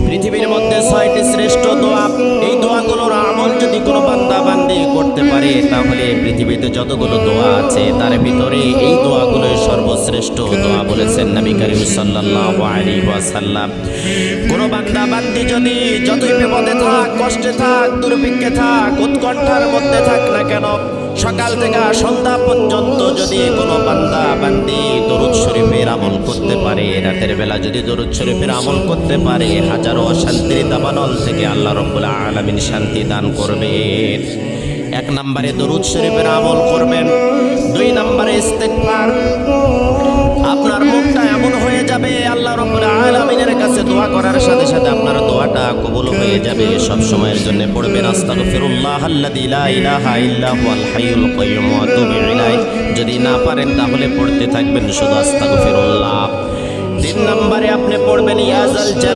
পৃথিবীর মধ্যে 6টি শ্রেষ্ঠ দোয়া, এই দোয়াগুলোর আমল যদি কোনো বান্দা বান্দি করতে পারে তাহলে পৃথিবীতে যতগুলো দোয়া আছে তার ভিতরে এই দোয়াগুলোই সর্বশ্রেষ্ঠ দোয়া বলেছেন নবী করিম সাল্লাল্লাহু আলাইহি ওয়াসাল্লাম। কোনো বান্দা বান্দি যদি যতই বিপদে থাক, কষ্টে থাক, দুর্ভিক্ষে থাক, উৎকণ্ঠার মধ্যে থাক না কেন, সকাল থেকে সন্ধ্যা পর্যন্ত যদি কোনো বান্দা বান্দি দরুদ শরীফের আমল করতে পারে, রাতের বেলা যদি দরুদ শরীফের আমল করতে পারে, হাজারো অশান্তির দাবানল থেকে আল্লাহ রাব্বুল আলামিন শান্তি দান করবেন। 1 নম্বরে দরুদ শরীফের আমল করবেন। 2 নম্বরে ইস্তিগফার। আপনার মুখটা এমন হয়ে যাবে আল্লাহ রাব্বুল আলামিনের কাছে দোয়া করার সাথে সাথে আপনার দোয়াটা কবুল হয়ে যাবে। সব সময়ের জন্য পড়বেন আস্তাগফিরুল্লাহাল্লাযী লা ইলাহা ইল্লা হুয়াল হাইয়ুল কাইয়্যুম ওয়া আতুবু ইলাইহি। যদি না পারেন তাহলে পড়তে থাকবেন শুধু আস্তাগফিরুল্লাহ। 3 নম্বরে আপনি পড়বেন ইয়া জাল